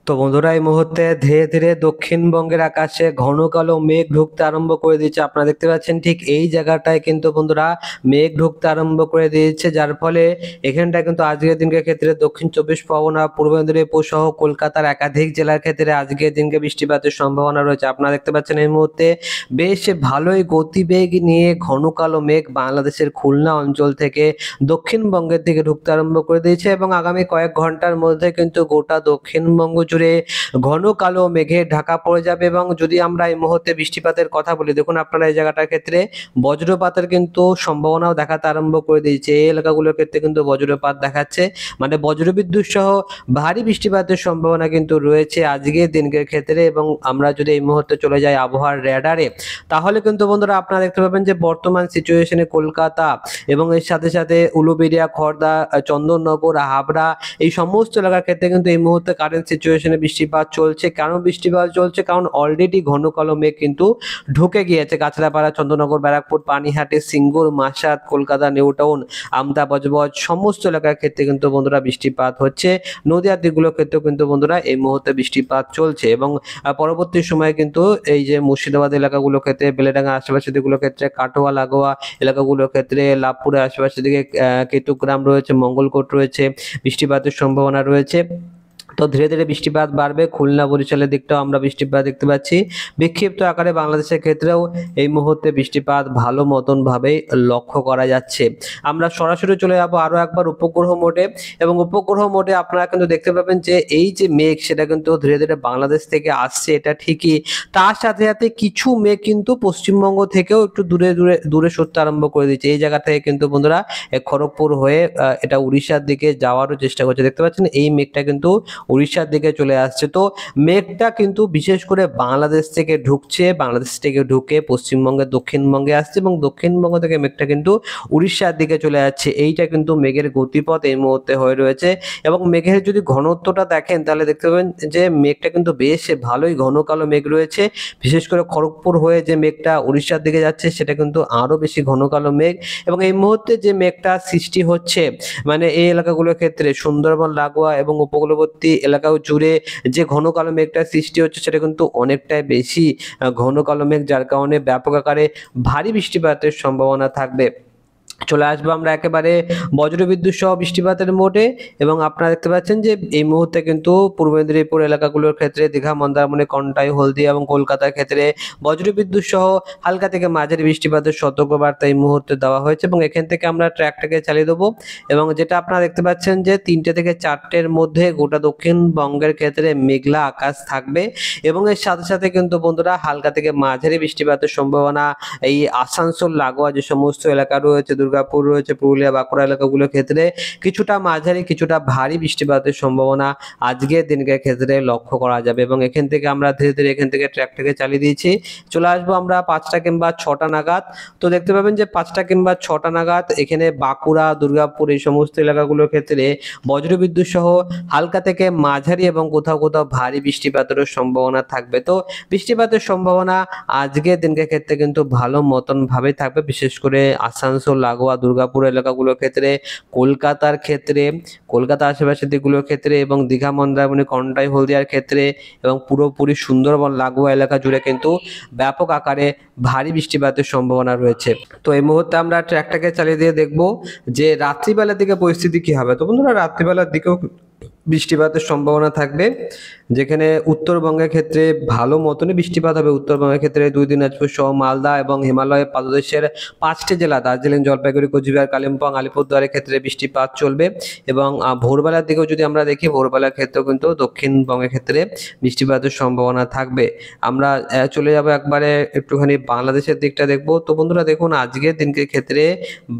তো বন্ধুরা এই মুহূর্তে ধীরে ধীরে দক্ষিণবঙ্গের আকাশে ঘন কালো মেঘ ঢুকতে আরম্ভ করে দিয়েছে। আপনারা দেখতে পাচ্ছেন ঠিক এই জায়গাটায় কিন্তু বন্ধুরা মেঘ ঢুকতে আরম্ভ করে দিয়েছে, যার ফলে এখানটা কিন্তু আজকের দিনকে ক্ষেত্রে দক্ষিণ চব্বিশ পরগনা, পূর্ব মেদিনীপুর সহ কলকাতার একাধিক জেলার ক্ষেত্রে আজকের দিনকে বৃষ্টিপাতের সম্ভাবনা রয়েছে। আপনারা দেখতে পাচ্ছেন এই মুহূর্তে বেশ ভালোই গতিবেগ নিয়ে ঘন কালো মেঘ বাংলাদেশের খুলনা অঞ্চল থেকে দক্ষিণবঙ্গের দিকে ঢুকতে আরম্ভ করে দিয়েছে এবং আগামী কয়েক ঘন্টার মধ্যে কিন্তু গোটা দক্ষিণবঙ্গ জুড়ে ঘন কালো মেঘে ঢাকা পড়ে যাবে। এবং যদি আমরা এই মুহূর্তে বৃষ্টিপাতের কথা বলি, দেখুন আপনারা এই জায়গাটার ক্ষেত্রে বজ্রপাতের কিন্তু সম্ভাবনাও দেখাতে আরম্ভ করে দিয়েছে। এই এলাকাগুলোর ক্ষেত্রে কিন্তু বজ্রপাত দেখাচ্ছে, মানে বজ্রবিদ্যুৎ সহ ভারী বৃষ্টিপাতের সম্ভাবনা কিন্তু রয়েছে আজকের দিনকের ক্ষেত্রে। এবং আমরা যদি এই মুহূর্তে চলে যাই আবহাওয়ার রেডারে, তাহলে কিন্তু বন্ধুরা আপনারা দেখতে পাবেন যে বর্তমান সিচুয়েশনে কলকাতা এবং এর সাথে সাথে উলুবেড়িয়া, খড়দা, চন্দননগর, হাবড়া এই সমস্ত এলাকার ক্ষেত্রে কিন্তু এই মুহূর্তে কারেন্ট সিচুয়েশনে বৃষ্টিপাত চলছে। কেন বৃষ্টিপাত চলছে? কারণ অলরেডি ঘন কালো মেঘ কিন্তু ঢুকে গিয়েছে কাঁচরাপাড়া, চন্দননগর, ব্যারাকপুর, পানিহাটি, সিঙ্গুর, মাসাদ, কলকাতা, নিউ টাউন, আমতা, বজবজ সমস্ত এলাকার ক্ষেত্রে কিন্তু বন্ধুরা বৃষ্টিপাত হচ্ছে। নদীয়ার দিকগুলোর ক্ষেত্রেও কিন্তু বন্ধুরা এই মুহূর্তে বৃষ্টিপাত চলছে এবং পরবর্তী সময়ে কিন্তু এই যে মুর্শিদাবাদ এলাকাগুলোর ক্ষেত্রে, বেলেডাঙ্গা আশেপাশের দিকগুলোর ক্ষেত্রে, কাটোয়া লাগোয়া এলাকাগুলোর ক্ষেত্রে, লাভপুরের আশেপাশের দিকে কেতুগ্রাম রয়েছে, মঙ্গলকোট রয়েছে, বৃষ্টিপাতের সম্ভাবনা রয়েছে। তো ধীরে ধীরে বৃষ্টিপাত বাড়বে। খুলনা, বরিশালের দিকটাও আমরা বৃষ্টিপাত দেখতে পাচ্ছি। বিক্ষিপ্ত আকারে বাংলাদেশের ক্ষেত্রেও এই মুহূর্তে বৃষ্টিপাত ভালো মতন ভাবেই লক্ষ্য করা যাচ্ছে। আমরা সরাসরি চলে যাবো আরো একবার উপগ্রহ মোডে, এবং উপগ্রহ মোডে আপনারা কিন্তু দেখতে পাবেন যে এই যে মেঘ সেটা কিন্তু ধীরে ধীরে বাংলাদেশ থেকে আসছে, এটা ঠিকই। তার সাথে সাথে কিছু মেঘ কিন্তু পশ্চিমবঙ্গ থেকেও একটু দূরে দূরে দূরে সরতে আরম্ভ করে দিচ্ছে। এই জায়গা থেকে কিন্তু বন্ধুরা খড়গপুর হয়ে এটা উড়িষ্যার দিকে যাওয়ারও চেষ্টা করছে। দেখতে পাচ্ছেন এই মেঘটা কিন্তু উড়িষ্যার দিকে চলে আসছে। তো মেঘটা কিন্তু বিশেষ করে বাংলাদেশ থেকে ঢুকছে, বাংলাদেশ থেকে ঢুকে পশ্চিমবঙ্গের দক্ষিণবঙ্গে আসছে এবং দক্ষিণবঙ্গ থেকে মেঘটা কিন্তু উড়িষ্যার দিকে চলে যাচ্ছে। এইটা কিন্তু মেঘের গতিপথ এই মুহূর্তে হয়ে রয়েছে। এবং মেঘের যদি ঘনত্বটা দেখেন তাহলে দেখতে পাবেন যে মেঘটা কিন্তু বেশ ভালোই ঘন কালো মেঘ রয়েছে। বিশেষ করে খড়গপুর হয়ে যে মেঘটা উড়িষ্যার দিকে যাচ্ছে সেটা কিন্তু আরো বেশি ঘন কালো মেঘ। এবং এই মুহূর্তে যে মেঘটা সৃষ্টি হচ্ছে, মানে এই এলাকাগুলোর ক্ষেত্রে সুন্দরবন লাগোয়া এবং উপকূলবর্তী এলাকাও জুড়ে যে ঘন কালো মেঘটা সৃষ্টি হচ্ছে সেটা কিন্তু অনেকটাই বেশি ঘন কালো মেঘ, যার কারণে ব্যাপক আকারে ভারী বৃষ্টিপাতের সম্ভাবনা থাকবে। চলে আসবো আমরা একেবারে বজ্রবিদ্যুৎ সহ বৃষ্টিপাতের মোডে। এবং আপনারা দেখতে পাচ্ছেন যে এই মুহূর্তে কিন্তু পূর্ব মেদিনীপুর এলাকাগুলোর ক্ষেত্রে দীঘা, মন্দারমণি, কন্টাই, হলদিয়া এবং কলকাতার ক্ষেত্রে বজ্রবিদ্যুৎ সহ হালকা থেকে মাঝারি বৃষ্টিপাতের সতর্কবার্তা এই মুহূর্তে দেওয়া হয়েছে। এবং এখান থেকে আমরা ট্র্যাকটাকে চালিয়ে দেবো। এবং যেটা আপনারা দেখতে পাচ্ছেন যে 3টে থেকে 4টের মধ্যে গোটা দক্ষিণবঙ্গের ক্ষেত্রে মেঘলা আকাশ থাকবে এবং এর সাথে সাথে কিন্তু বন্ধুরা হালকা থেকে মাঝারি বৃষ্টিপাতের সম্ভাবনা এই আসানসোল লাগোয়া যে সমস্ত এলাকা রয়েছে, দুর্গাপুর রয়েছে, পুরুলিয়া, বাঁকুড়া এলাকাগুলোর ক্ষেত্রে কিছুটা মাঝারি কিছুটা ভারী বৃষ্টিপাতের সম্ভাবনা আজকের দিনকে ক্ষেত্রে লক্ষ্য করা যাবে। এবং এখান থেকে আমরা ধীরে ধীরে এখান থেকে ট্র্যাকটাকে চালিয়ে দিয়েছি। চলে আসবো আমরা 5টা কিংবা 6টা নাগাদ। তো দেখতে পাবেন যে 5টা কিংবা 6টা নাগাদ এখানে বাঁকুড়া, দুর্গাপুর এই সমস্ত এলাকাগুলোর ক্ষেত্রে বজ্রবিদ্যুৎ সহ হালকা থেকে মাঝারি এবং কোথাও কোথাও ভারী বৃষ্টিপাতেরও সম্ভাবনা থাকবে। তো বৃষ্টিপাতের সম্ভাবনা আজকের দিনকে ক্ষেত্রে কিন্তু ভালো মতন ভাবে থাকবে, বিশেষ করে আসানসোল লাগোয়া দুর্গাপুর এলাকাগুলোর ক্ষেত্রে, কলকাতার ক্ষেত্রে, কলকাতা আশেপাশের দিকগুলোর ক্ষেত্রে এবং দীঘা, মন্দারমণি, কন্টাই, হলদিয়ার ক্ষেত্রে এবং পুরোপুরি সুন্দরবন লাগোয়া এলাকা জুড়ে কিন্তু ব্যাপক আকারে ভারী বৃষ্টিপাতের সম্ভাবনা রয়েছে। তো এই মুহূর্তে আমরা ট্র্যাকটাকে চালিয়ে দিয়ে দেখবো যে রাত্রিবেলার দিকে পরিস্থিতি কি হবে। তো বন্ধুরা রাত্রিবেলার দিকেও বৃষ্টিপাতের সম্ভাবনা থাকবে, যেখানে উত্তরবঙ্গের ক্ষেত্রে ভালো মতনই বৃষ্টিপাত হবে। উত্তরবঙ্গের ক্ষেত্রে 2 দিনাজপুর সহ মালদা এবং হিমালয়ের পাদদেশের 5টি জেলা দার্জিলিং, জলপাইগুড়ি, কোচবিহার, কালিম্পং, আলিপুরদুয়ারের ক্ষেত্রে বৃষ্টিপাত চলবে। এবং ভোরবেলার দিকেও যদি আমরা দেখি, ভোরবেলার ক্ষেত্রেও কিন্তু দক্ষিণবঙ্গের ক্ষেত্রে বৃষ্টিপাতের সম্ভাবনা থাকবে। আমরা চলে যাব একবারে একটুখানি বাংলাদেশের দিকটা দেখবো। তো বন্ধুরা দেখুন আজকের দিনকে ক্ষেত্রে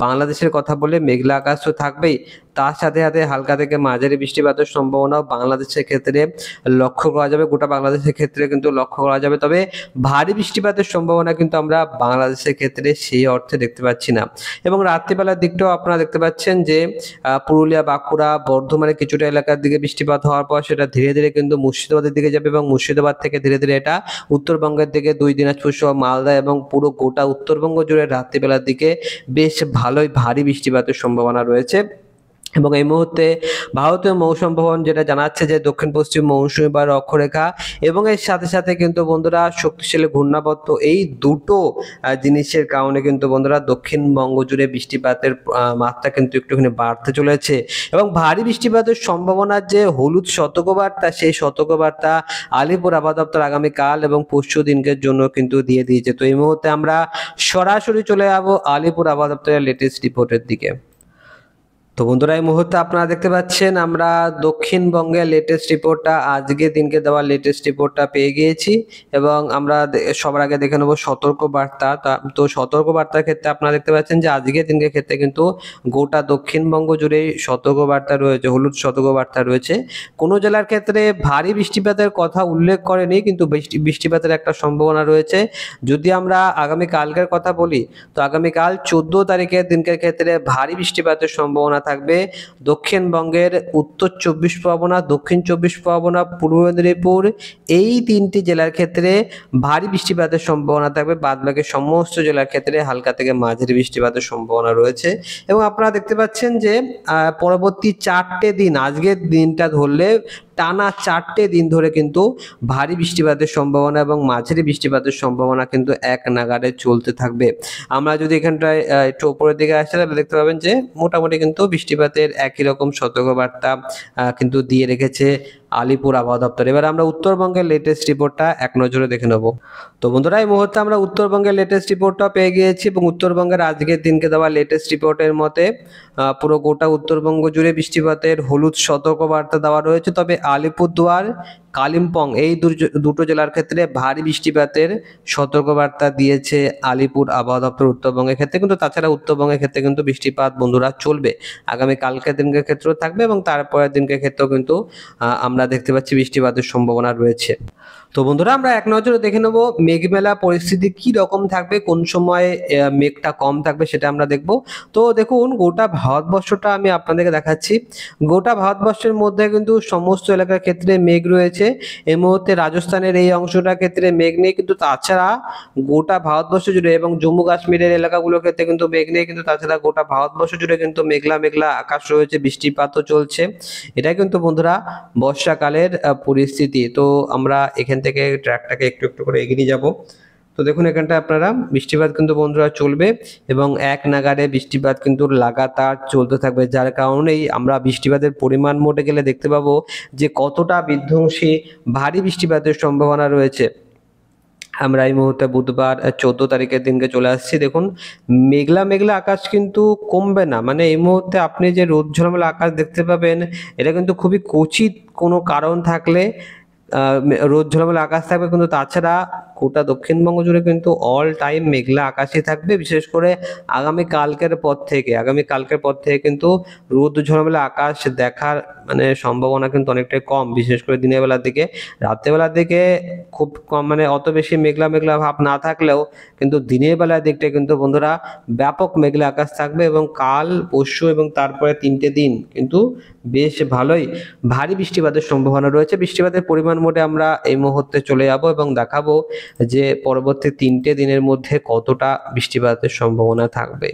বাংলাদেশের কথা বলে মেঘলা আকাশ তো থাকবেই, তার সাথে সাথে হালকা থেকে মাঝারি বৃষ্টিপাতের সম্ভাবনাও বাংলাদেশের ক্ষেত্রে লক্ষ্য করা যাবে। গোটা বাংলাদেশের ক্ষেত্রে কিন্তু লক্ষ্য করা যাবে, তবে ভারী বৃষ্টিপাতের সম্ভাবনা কিন্তু আমরা বাংলাদেশের ক্ষেত্রে সেই অর্থে দেখতে পাচ্ছি না। এবং রাত্রিবেলার দিকটাও আপনারা দেখতে পাচ্ছেন যে পুরুলিয়া, বাঁকুড়া, বর্ধমানের কিছুটা এলাকার দিকে বৃষ্টিপাত হওয়ার পর সেটা ধীরে ধীরে কিন্তু মুর্শিদাবাদের দিকে যাবে এবং মুর্শিদাবাদ থেকে ধীরে ধীরে এটা উত্তরবঙ্গের দিকে 2 দিনাজপুর সহ মালদা এবং পুরো গোটা উত্তরবঙ্গ জুড়ে রাত্রিবেলার দিকে বেশ ভালোই ভারী বৃষ্টিপাতের সম্ভাবনা রয়েছে। এবং এই মুহূর্তে ভারতীয় মৌসুম ভবন যেটা জানাচ্ছে যে দক্ষিণ পশ্চিম মৌসুমী বায়ুর অক্ষরেখা এবং এর সাথে সাথে কিন্তু বন্ধুরা শক্তিশালী ঘূর্ণাবর্ত, এই দুটো জিনিসের কারণে কিন্তু বন্ধুরা দক্ষিণবঙ্গ জুড়ে বৃষ্টিপাতের মাত্রা কিন্তু একটুখানি বাড়তে চলেছে এবং ভারী বৃষ্টিপাতের সম্ভাবনার যে হলুদ সতর্কবার্তা, সেই সতর্কবার্তা আলিপুর আবহাওয়া দপ্তর আগামীকাল এবং পরশু দিনকের জন্য কিন্তু দিয়ে দিয়েছে। তো এই মুহূর্তে আমরা সরাসরি চলে যাবো আলিপুর আবহাওয়া দপ্তরের লেটেস্ট রিপোর্টের দিকে। তো বন্ধুরা এই মুহূর্তে আপনারা দেখতে পাচ্ছেন আমরা দক্ষিণবঙ্গের লেটেস্ট রিপোর্টটা, আজকে দিনকে দেওয়া লেটেস্ট রিপোর্টটা পেয়ে গিয়েছি এবং আমরা সবার আগে দেখে নেবো সতর্কবার্তা। তো সতর্কবার্তার ক্ষেত্রে আপনারা দেখতে পাচ্ছেন যে আজকে দিনকে ক্ষেত্রে কিন্তু গোটা দক্ষিণবঙ্গ জুড়েই সতর্কবার্তা রয়েছে, হলুদ সতর্কবার্তা রয়েছে। কোনো জেলার ক্ষেত্রে ভারী বৃষ্টিপাতের কথা উল্লেখ করেনি, কিন্তু বৃষ্টিপাতের একটা সম্ভাবনা রয়েছে। যদি আমরা আগামীকালকের কথা বলি, তো আগামীকাল 14 তারিখের দিনকের ক্ষেত্রে ভারী বৃষ্টিপাতের সম্ভাবনা থাকবে দক্ষিণবঙ্গের উত্তর 24 পরগনা, দক্ষিণ 24 পরগনা, পূর্ব মেদিনীপুর, এই 3টি জেলার ক্ষেত্রে ভারী বৃষ্টিপাতের সম্ভাবনা থাকবে। বাদবাকি সমস্ত জেলার ক্ষেত্রে হালকা থেকে মাঝারি বৃষ্টিপাতের সম্ভাবনা রয়েছে। এবং আপনারা দেখতে পাচ্ছেন যে পরবর্তী 4টে দিন, আজকের দিনটা ধরলে টানা 4টে দিন ধরে কিন্তু ভারী বৃষ্টিপাতের সম্ভাবনা এবং মাঝারি বৃষ্টিপাতের সম্ভাবনা কিন্তু এক নাগাড়ে চলতে থাকবে। আমরা যদি এখানটায় একটু উপরের দিকে আসি তাহলে দেখতে পাবেন যে মোটামুটি কিন্তু বৃষ্টিপাতের একই রকম সতর্কবার্তা কিন্তু দিয়ে রেখেছে আলিপুর আবহাওয়া দপ্তর। এবার আমরা উত্তরবঙ্গের লেটেস্ট রিপোর্টটা এক নজরে দেখে নেব। তো বন্ধুরা এই মুহূর্তে আমরা উত্তরবঙ্গের লেটেস্ট রিপোর্টটা পেয়ে গিয়েছি এবং উত্তরবঙ্গের আজকের দিনকে দেওয়া লেটেস্ট রিপোর্টের মতে পুরো গোটা উত্তরবঙ্গ জুড়ে বৃষ্টিপাতের হলুদ সতর্কবার্তা দেওয়া রয়েছে। তবে আলিপুরদুয়ার, কালিম্পং এই দুটো জেলার ক্ষেত্রে ভারী বৃষ্টিপাতের সতর্কবার্তা দিয়েছে আলিপুর আবহাওয়া দপ্তর উত্তরবঙ্গের ক্ষেত্রে। কিন্তু তাছাড়া উত্তরবঙ্গের ক্ষেত্রে কিন্তু বৃষ্টিপাত বন্ধুরা চলবে, আগামী কালকের দিনকের ক্ষেত্রেও থাকবে এবং তারপরের দিনকের ক্ষেত্রেও কিন্তু আমরা দেখতে পাচ্ছি বৃষ্টিপাতের সম্ভাবনা রয়েছে। তো বন্ধুরা আমরা এক নজরে দেখে নেব মেঘমেলা পরিস্থিতি কি রকম থাকবে, কোন সময় মেঘটা কম থাকবে সেটা আমরা দেখব। তো দেখুন গোটা ভারতবর্ষটা আমি আপনাদেরকে দেখাচ্ছি। গোটা ভারতবর্ষের মধ্যে কিন্তু সমস্ত এলাকার ক্ষেত্রে মেঘ রয়েছে। এই মুহূর্তে রাজস্থানের এই অংশটার ক্ষেত্রে মেঘ নেই, কিন্তু তাছাড়া গোটা ভারতবর্ষ জুড়ে এবং জম্মু কাশ্মীরের এলাকাগুলোর ক্ষেত্রে কিন্তু মেঘ নেই, কিন্তু তাছাড়া গোটা ভারতবর্ষ জুড়ে কিন্তু মেঘলা মেঘলা আকাশ রয়েছে, বৃষ্টিপাতও চলছে। এটা কিন্তু বন্ধুরা বর্ষাকালের পরিস্থিতি। তো আমরা এখান থেকে ট্র্যাকটাকে একটু একটু করে এগিয়ে যাব। তো দেখুন এখানটা আপনারা বৃষ্টিপাত কিন্তু বন্ধুরা চলবে এবং এক নাগাড়ে বৃষ্টিপাত কিন্তু লাগাতার চলতে থাকবে, যার কারণেই আমরা বৃষ্টিপাতের পরিমাণ মোটে গেলে দেখতে পাবো যে কতটা বিধ্বংসী ভারী বৃষ্টিপাতের সম্ভাবনা রয়েছে। আমরা এই মুহূর্তে বুধবার 14 তারিখের দিনকে চলে আসছি। দেখুন মেঘলা মেঘলা আকাশ কিন্তু কমবে না, মানে এই মুহূর্তে আপনি যে রোদ ঝলমলে আকাশ দেখতে পাবেন এটা কিন্তু খুবই ক্বচিত কোনো কারণ থাকলে রোদ ঝলমলে আকাশ থাকবে, কিন্তু তাছাড়া গোটা দক্ষিণবঙ্গ জুড়ে কিন্তু অল টাইম মেঘলা আকাশই থাকবে। বিশেষ করে আগামী কালকের পর থেকে কিন্তু রোদ ঝলমলে আকাশ দেখার মানে সম্ভাবনা কিন্তু অনেকটাই কম, বিশেষ করে দিনের বেলার দিকে। রাত্রেবেলার দিকে খুব কম, মানে অত বেশি মেঘলা মেঘলা ভাব না থাকলেও কিন্তু দিনের বেলার দিকটা কিন্তু বন্ধুরা ব্যাপক মেঘলা আকাশ থাকবে এবং কাল, পরশু এবং তারপরে 3টে দিন কিন্তু বেশ ভালোই ভারী বৃষ্টিপাতের সম্ভাবনা রয়েছে। বৃষ্টিপাতের পরিমাণ মোটে আমরা এই মুহূর্তে চলে যাব এবং দেখাবো যে পরবর্তী 3টে দিনের মধ্যে কতটা বৃষ্টিপাতের সম্ভাবনা থাকবে।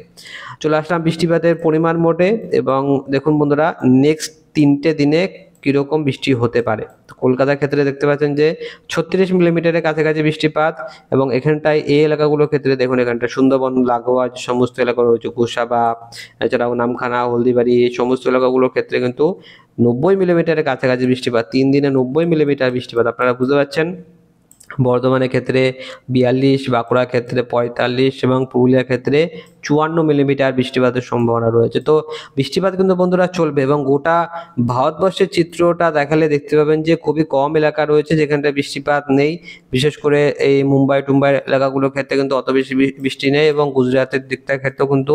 চলে আসলাম বৃষ্টিপাতের পরিমাণ মোটে এবং দেখুন বন্ধুরা নেক্সট 3টে দিনে কিরকম বৃষ্টি হতে পারে। কলকাতার ক্ষেত্রে দেখতে পাচ্ছেন যে 36 মিলিমিটারের কাছাকাছি বৃষ্টিপাত এবং এখানটায় এই এলাকাগুলোর ক্ষেত্রে দেখুন এখানটা সুন্দরবন লাগোয়া যে সমস্ত এলাকা রয়েছে, গোসাবা, এছাড়াও নামখানা, হলদিবাড়ি, এই সমস্ত এলাকাগুলোর ক্ষেত্রে কিন্তু 90 মিলিমিটারের কাছাকাছি বৃষ্টিপাত, 3 দিনে 90 মিলিমিটার বৃষ্টিপাত। আপনারা বুঝতে পারছেন। বর্ধমানের ক্ষেত্রে 42, বাঁকুড়ার ক্ষেত্রে 45 এবং পুরুলিয়ার ক্ষেত্রে 54 মিলিমিটার বৃষ্টিপাতের সম্ভাবনা রয়েছে। তো বৃষ্টিপাত কিন্তু বন্ধুরা চলবে এবং গোটা ভারতবর্ষের চিত্রটা দেখালে দেখতে পাবেন যে খুবই কম এলাকা রয়েছে যেখানটা বৃষ্টিপাত নেই। বিশেষ করে এই মুম্বাই টুম্বাই এলাকাগুলোর ক্ষেত্রে কিন্তু অত বেশি বৃষ্টি নেই এবং গুজরাটের দিকটার ক্ষেত্রেও কিন্তু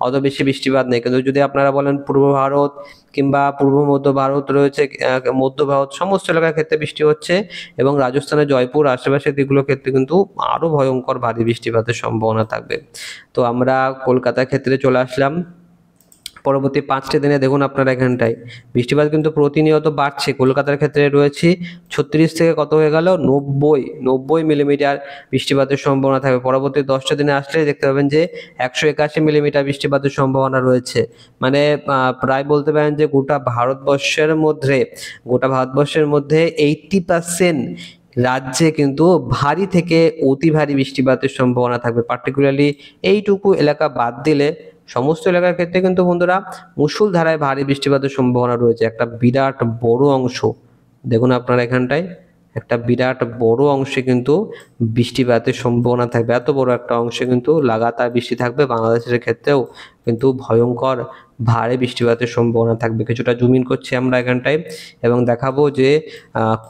অত বেশি বৃষ্টিপাত নেই। কিন্তু যদি আপনারা বলেন পূর্ব ভারত কিংবা পূর্ব মধ্য ভারত রয়েছে, মধ্য ভারত সমস্ত এলাকার ক্ষেত্রে বৃষ্টি হচ্ছে এবং রাজস্থানের জয়পুর আশেপাশের দিকগুলোর ক্ষেত্রে কিন্তু আরো ভয়ঙ্কর ভারী বৃষ্টিপাতের সম্ভাবনা থাকবে। তো আমরা কলকাতার ক্ষেত্রে চলে আসলাম। পরবর্তী 5টি দিনে দেখুন আপনারা এখানটায় বৃষ্টিপাত কিন্তু প্রতিনিয়ত বাড়ছে। কলকাতার ক্ষেত্রে রয়েছে 36 থেকে কত হয়ে গেল 90 মিলিমিটার বৃষ্টিপাতের সম্ভাবনা থাকবে। পরবর্তী 10টা দিনে আসলে দেখতে পাবেন যে 181 মিলিমিটার বৃষ্টিপাতের সম্ভাবনা রয়েছে। মানে প্রায় বলতে পারেন যে গোটা ভারতবর্ষের মধ্যে 80% রাজ্যে কিন্তু ভারী থেকে অতি ভারী বৃষ্টিপাতের সম্ভাবনা থাকবে। পার্টিকুলারলি এইটুকু এলাকা বাদ দিলে সমস্ত এলাকার ক্ষেত্রে কিন্তু বন্ধুরা মুষলধারায় ভারী বৃষ্টিপাতের সম্ভাবনা রয়েছে। একটা বিরাট বড় অংশ দেখুন আপনারা এখানটায় একটা বিরাট বড় অংশে কিন্তু বৃষ্টিপাতের সম্ভাবনা থাকবে। এত বড় একটা অংশে কিন্তু লাগাতার বৃষ্টি থাকবে। বাংলাদেশের ক্ষেত্রেও কিন্তু ভয়ঙ্কর ভারী বৃষ্টিপাতের সম্ভাবনা থাকবে। কিছুটা জুম ইন করছি আমরা এখানটায় এবং দেখাবো যে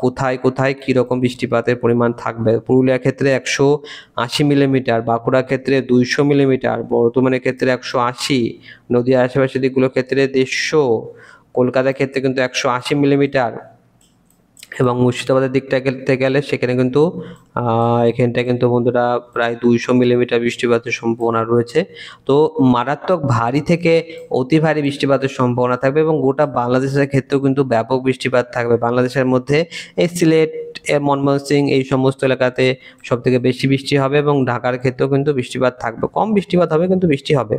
কোথায় কোথায় কীরকম বৃষ্টিপাতের পরিমাণ থাকবে। পুরুলিয়ার ক্ষেত্রে 180 মিলিমিটার, বাঁকুড়ার ক্ষেত্রে 200 মিলিমিটার, বর্ধমানের ক্ষেত্রে 180, নদীর আশেপাশের দিকগুলোর ক্ষেত্রে 150, কলকাতার ক্ষেত্রে কিন্তু 180 মিলিমিটার এবং মুর্শিদাবাদের দিকটা গেলে সেখানে কিন্তু এখানটায় কিন্তু বন্ধুরা প্রায় 200 মিলিমিটার বৃষ্টিপাতের সম্ভাবনা রয়েছে। তো মারাত্মক ভারী থেকে অতি ভারী বৃষ্টিপাতের সম্ভাবনা থাকবে এবং গোটা বাংলাদেশের ক্ষেত্রেও কিন্তু ব্যাপক বৃষ্টিপাত থাকবে। বাংলাদেশের মধ্যে এই সিলেট, ময়মনসিংহ এই সমস্ত এলাকাতে সব থেকে বেশি বৃষ্টি হবে এবং ঢাকার ক্ষেত্রেও কিন্তু বৃষ্টিপাত থাকবে। কম বৃষ্টিপাত হবে কিন্তু বৃষ্টি হবে।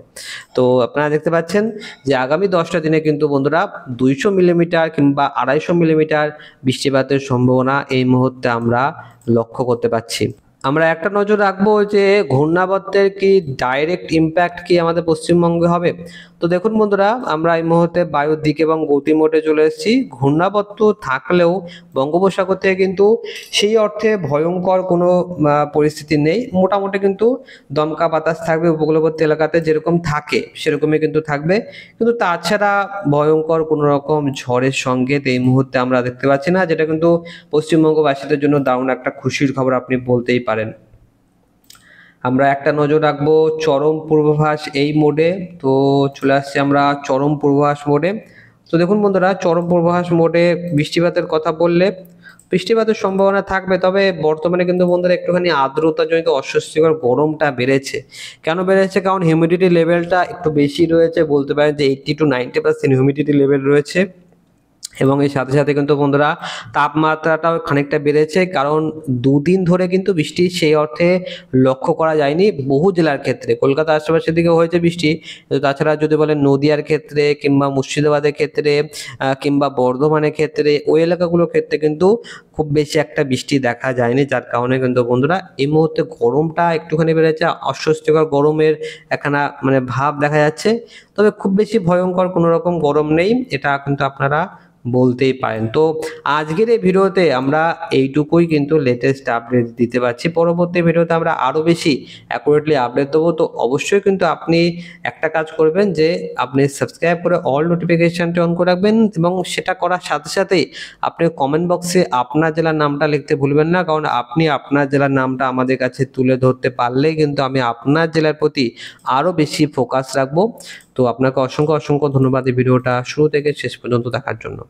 তো আপনারা দেখতে পাচ্ছেন যে আগামী 10টা দিনে কিন্তু বন্ধুরা 200 মিলিমিটার কিংবা 250 মিলিমিটার বৃষ্টিপাতের সম্ভাবনা এই মুহূর্তে আমরা লক্ষ্য করতে পারছি। আমরা একটা নজর রাখবো যে ঘূর্ণাবর্তের কি ডাইরেক্ট ইম্প্যাক্ট কি আমাদের পশ্চিমবঙ্গে হবে। তো দেখুন বন্ধুরা, আমরা এই মুহূর্তে বায়ুর দিক এবং গতি মোডে চলে এসেছি। ঘূর্ণাবর্ত থাকলেও বঙ্গোপসাগর থেকে কিন্তু সেই অর্থে ভয়ঙ্কর কোনো পরিস্থিতি নেই। মোটামুটি কিন্তু দমকা বাতাস থাকবে উপকূলবর্তী এলাকাতে যেরকম থাকে সেরকমই কিন্তু থাকবে, কিন্তু তাছাড়া ভয়ঙ্কর কোনো রকম ঝড়ের সংকেত এই মুহূর্তে আমরা দেখতে পাচ্ছি না, যেটা কিন্তু পশ্চিমবঙ্গবাসীদের জন্য দারুণ একটা খুশির খবর আপনি বলতেই পারেন। আমরা একটা নজর রাখবো চরম পূর্বাভাস এই মোডে। তো চলে আসছি আমরা চরম পূর্বাভাস মোডে। তো দেখুন বন্ধুরা, চরম পূর্বাভাস মোডে বৃষ্টিপাতের কথা বললে বৃষ্টিপাতের সম্ভাবনা থাকবে, তবে বর্তমানে কিন্তু বন্ধুরা একটুখানি আর্দ্রতাজনিত অস্বস্তিকর গরমটা বেড়েছে। কেন বেড়েছে? কারণ হিউমিডিটি লেভেলটা একটু বেশি রয়েছে, বলতে পারেন যে 80 to 90% হিউমিডিটি লেভেল রয়েছে এবং এর সাথে সাথে কিন্তু বন্ধুরা তাপমাত্রাটাও খানিকটা বেড়েছে, কারণ দুদিন ধরে কিন্তু বৃষ্টি সেই অর্থে লক্ষ্য করা যায়নি বহু জেলার ক্ষেত্রে। কলকাতা আশেপাশের দিকে হয়েছে বৃষ্টি, তাছাড়া যদি বলেন নদিয়ার ক্ষেত্রে কিংবা মুর্শিদাবাদের ক্ষেত্রে কিংবা বর্ধমানের ক্ষেত্রে ওই এলাকাগুলোর ক্ষেত্রে কিন্তু খুব বেশি একটা বৃষ্টি দেখা যায়নি, যার কারণে কিন্তু বন্ধুরা এই মুহূর্তে গরমটা একটুখানি বেড়েছে। অস্বস্তিকর গরমের একখানা মানে ভাব দেখা যাচ্ছে, তবে খুব বেশি ভয়ঙ্কর কোনো রকম গরম নেই, এটা কিন্তু আপনারা বলতেই পারেন। তো আজকের এই ভিডিওতে আমরা এইটুকুই কিন্তু লেটেস্ট আপডেট দিতে পারছি। পরবর্তী ভিডিওতে আমরা আরো বেশি অ্যাকুরেটলি আপডেট দেবো। তো অবশ্যই কিন্তু আপনি একটা কাজ করবেন যে আপনি সাবস্ক্রাইব করে অল নোটিফিকেশনটি অন করে রাখবেন এবং সেটা করার সাথে সাথেই আপনি কমেন্ট বক্সে আপনার জেলার নামটা লিখতে ভুলবেন না, কারণ আপনি আপনার জেলার নামটা আমাদের কাছে তুলে ধরতে পারলেই কিন্তু আমি আপনার জেলার প্রতি আরো বেশি ফোকাস রাখবো। তো আপনাকে অসংখ্য অসংখ্য ধন্যবাদ এই ভিডিওটা শুরু থেকে শেষ পর্যন্ত দেখার জন্য।